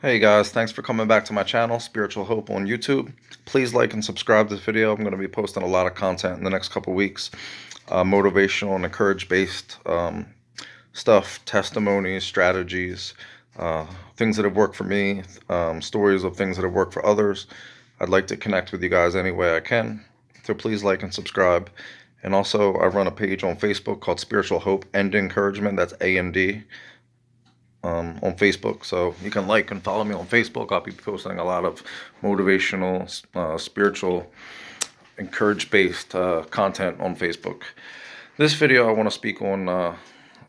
Hey guys, thanks for coming back to my channel, Spiritual Hope on YouTube. Please like and subscribe to this video. I'm going to be posting a lot of content in the next couple weeks. Motivational and encourage-based stuff, testimonies, strategies, things that have worked for me, stories of things that have worked for others. I'd like to connect with you guys any way I can. So please like and subscribe. And also, I run a page on Facebook called Spiritual Hope and Encouragement. That's A&D. On Facebook, so you can like and follow me on Facebook. I'll be posting a lot of motivational, spiritual, encourage-based content on Facebook. This video, I want to speak on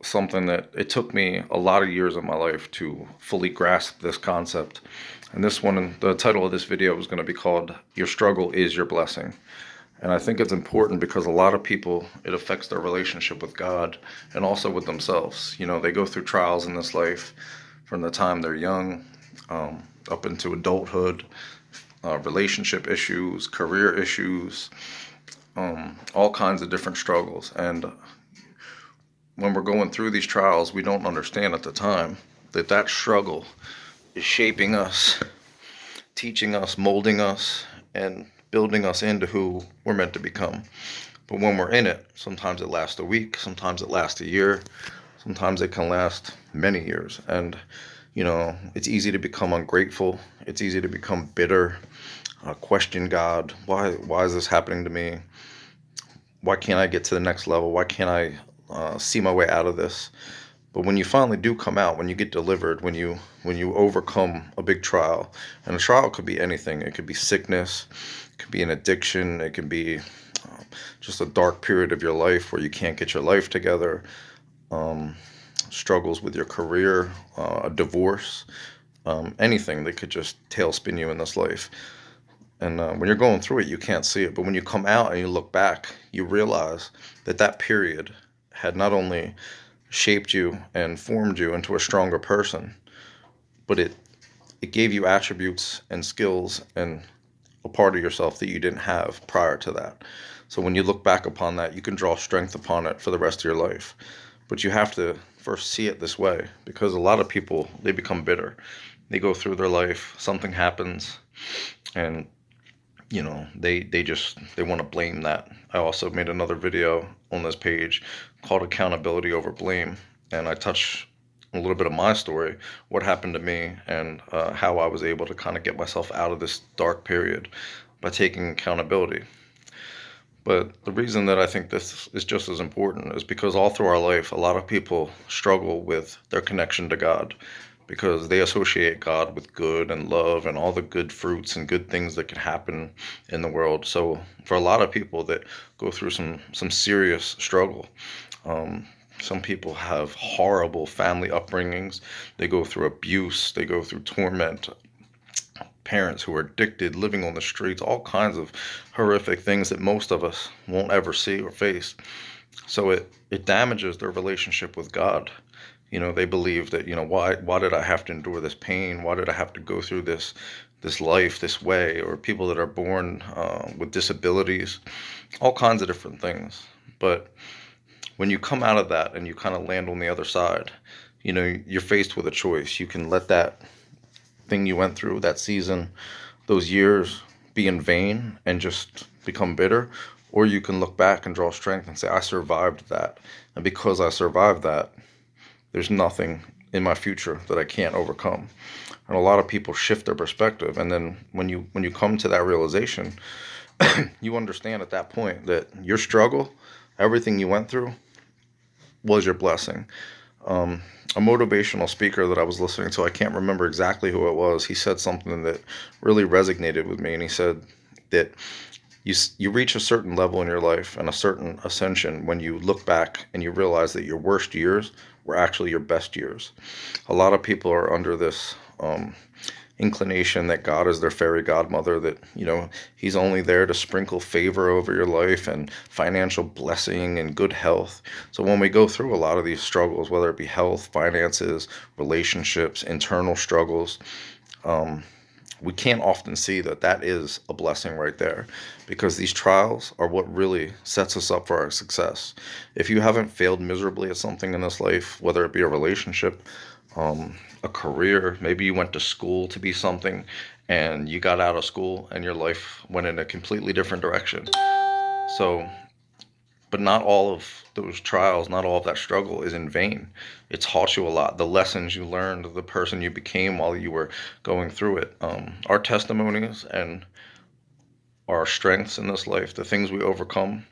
something that it took me a lot of years of my life to fully grasp this concept. And this one, the title of this video is going to be called "Your Struggle is Your Blessing." And I think it's important because a lot of people, it affects their relationship with God and also with themselves. You know, they go through trials in this life from the time they're young up into adulthood, relationship issues, career issues, all kinds of different struggles. And when we're going through these trials, we don't understand at the time that that struggle is shaping us, teaching us, molding us, and building us into who we're meant to become. But when we're in it, sometimes it lasts a week, sometimes it lasts a year, sometimes it can last many years. And, you know, it's easy to become ungrateful. It's easy to become bitter, question God. Why is this happening to me? Why can't I get to the next level? Why can't I see my way out of this? But when you finally do come out, when you get delivered, when you overcome a big trial, and a trial could be anything. It could be sickness, it could be an addiction, it could be just a dark period of your life where you can't get your life together, struggles with your career, a divorce, anything that could just tailspin you in this life. And when you're going through it, you can't see it. But when you come out and you look back, you realize that that period had not only shaped you and formed you into a stronger person, but it gave you attributes and skills and a part of yourself that you didn't have prior to that. So when you look back upon that, you can draw strength upon it for the rest of your life. But you have to first see it this way, because a lot of people, they become bitter. They go through their life, something happens, and you know, they want to blame that. I also made another video on this page called Accountability Over Blame, and I touch a little bit of my story, what happened to me, and how I was able to kind of get myself out of this dark period by taking accountability. But the reason that I think this is just as important is because all through our life, a lot of people struggle with their connection to God, because they associate God with good and love and all the good fruits and good things that can happen in the world. So for a lot of people that go through some serious struggle, some people have horrible family upbringings. They go through abuse. They go through torment. Parents who are addicted, living on the streets, all kinds of horrific things that most of us won't ever see or face. So it damages their relationship with God. You know, they believe that, you know, why did I have to endure this pain? Why did I have to go through this life this way? Or people that are born with disabilities, all kinds of different things. But when you come out of that and you kind of land on the other side, you know, you're faced with a choice. You can let that thing you went through, that season, those years, be in vain and just become bitter, or you can look back and draw strength and say, I survived that, and because I survived that, there's nothing in my future that I can't overcome. And a lot of people shift their perspective, and then when you come to that realization, you understand at that point that your struggle, everything you went through, was your blessing. A motivational speaker that I was listening to, I can't remember exactly who it was, he said something that really resonated with me, and he said that you reach a certain level in your life and a certain ascension when you look back and you realize that your worst years were actually your best years. A lot of people are under this inclination that God is their fairy godmother, that, you know, he's only there to sprinkle favor over your life and financial blessing and good health. So when we go through a lot of these struggles, whether it be health, finances, relationships, internal struggles, we can't often see that that is a blessing right there, because these trials are what really sets us up for our success. If you haven't failed miserably at something in this life, whether it be a relationship, a career. Maybe you went to school to be something and you got out of school and your life went in a completely different direction. So, but not all of those trials, not all of that struggle is in vain. It's taught you a lot. The lessons you learned, the person you became while you were going through it. Our testimonies and our strengths in this life, the things we overcome,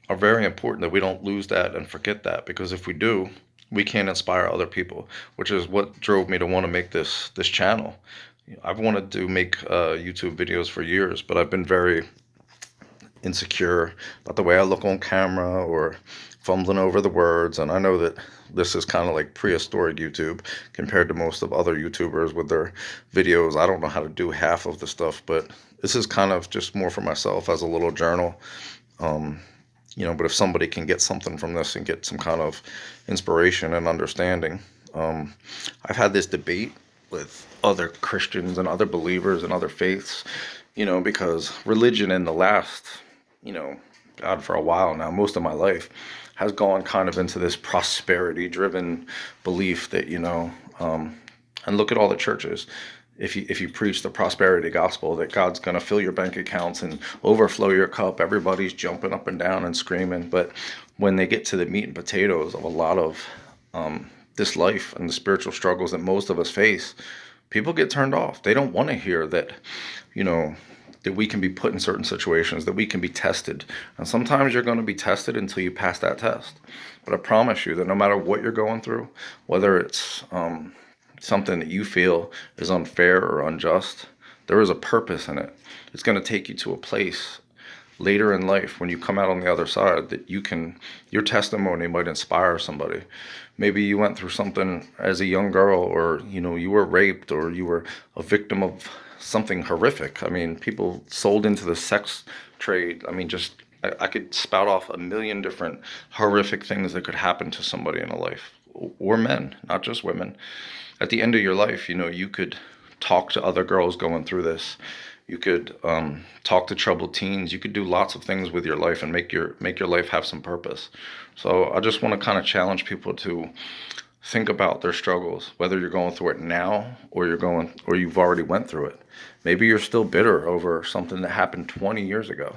are very important that we don't lose that and forget that, because if we do, we can't inspire other people, which is what drove me to want to make this channel. I've wanted to make YouTube videos for years, but I've been very insecure about the way I look on camera or fumbling over the words. And I know that this is kind of like prehistoric YouTube compared to most of other YouTubers with their videos. I don't know how to do half of the stuff, but this is kind of just more for myself as a little journal. Um, but if somebody can get something from this and get some kind of inspiration and understanding, um, I've had this debate with other Christians and other believers and other faiths, because religion in the last, you know, God, for a while now, most of my life, has gone kind of into this prosperity driven belief that, and look at all the churches. If you preach the prosperity gospel that God's going to fill your bank accounts and overflow your cup, everybody's jumping up and down and screaming. But when they get to the meat and potatoes of a lot of this life and the spiritual struggles that most of us face, people get turned off. They don't want to hear that, you know, that we can be put in certain situations, that we can be tested. And sometimes you're going to be tested until you pass that test. But I promise you that no matter what you're going through, whether it's something that you feel is unfair or unjust, there is a purpose in it. It's going to take you to a place later in life when you come out on the other side that your testimony might inspire somebody. Maybe you went through something as a young girl, or you were raped, or you were a victim of something horrific. I mean, people sold into the sex trade. I mean, just I could spout off a million different horrific things that could happen to somebody in a life, or men, not just women. At the end of your life, you could talk to other girls going through this. You could talk to troubled teens. You could do lots of things with your life and make your life have some purpose. So I just want to kind of challenge people to think about their struggles, whether you're going through it now or you've already went through it. Maybe you're still bitter over something that happened 20 years ago.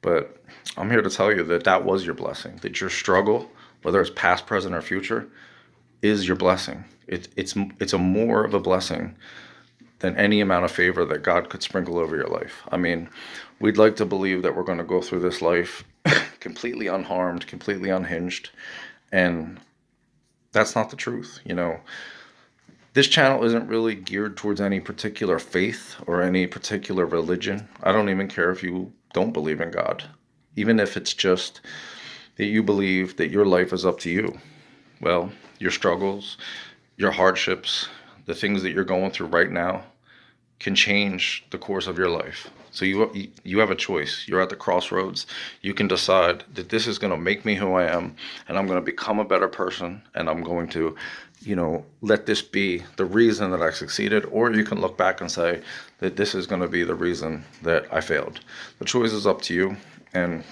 But I'm here to tell you that that was your blessing, that your struggle, whether it's past, present, or future, is your blessing. It's a more of a blessing than any amount of favor that God could sprinkle over your life. I mean, we'd like to believe that we're going to go through this life completely unharmed, completely unhinged, and that's not the truth. This channel isn't really geared towards any particular faith or any particular religion. I don't even care if you don't believe in God. Even if it's just that you believe that your life is up to you. Well, your struggles, your hardships, the things that you're going through right now can change the course of your life. So you have a choice. You're at the crossroads. You can decide that this is going to make me who I am, and I'm going to become a better person, and I'm going to, let this be the reason that I succeeded. Or you can look back and say that this is going to be the reason that I failed. The choice is up to you, and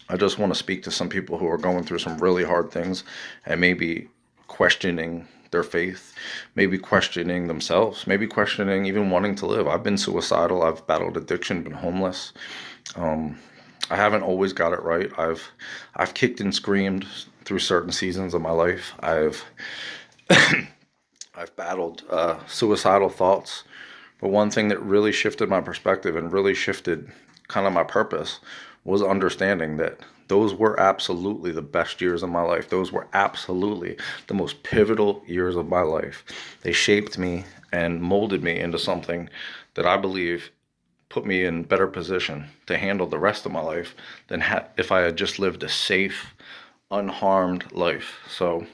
I just want to speak to some people who are going through some really hard things and maybe questioning their faith, maybe questioning themselves, maybe questioning even wanting to live. I've been suicidal. I've battled addiction, been homeless. I haven't always got it right. I've kicked and screamed through certain seasons of my life. I've battled suicidal thoughts. But one thing that really shifted my perspective and really shifted kind of my purpose was understanding that those were absolutely the best years of my life. Those were absolutely the most pivotal years of my life. They shaped me and molded me into something that I believe put me in better position to handle the rest of my life than if I had just lived a safe, unharmed life. So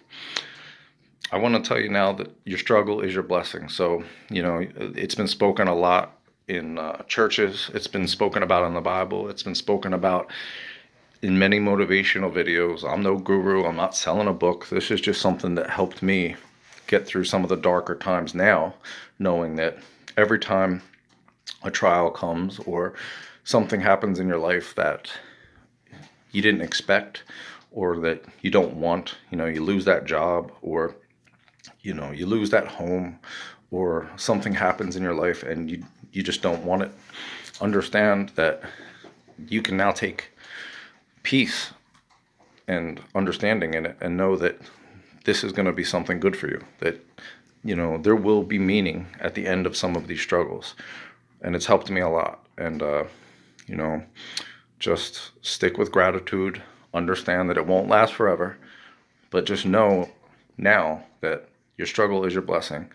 I want to tell you now that your struggle is your blessing. So, it's been spoken a lot in churches. It's been spoken about in the Bible. It's been spoken about in many motivational videos. I'm no guru. I'm not selling a book. This is just something that helped me get through some of the darker times now, knowing that every time a trial comes or something happens in your life that you didn't expect or that you don't want, you lose that job, or you lose that home, or something happens in your life and you just don't want it, understand that you can now take peace and understanding in it, and know that this is going to be something good for you, that there will be meaning at the end of some of these struggles. And it's helped me a lot. And you know just stick with gratitude, understand that it won't last forever, but just know now that your struggle is your blessing.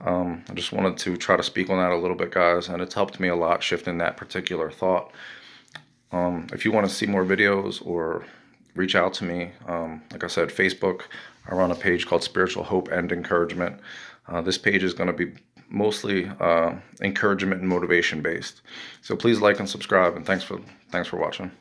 I just wanted to try to speak on that a little bit, guys, and it's helped me a lot shifting that particular thought. If you want to see more videos or reach out to me, like I said, Facebook, I run a page called Spiritual Hope and Encouragement. This page is going to be mostly encouragement and motivation based. So please like and subscribe, and thanks for watching.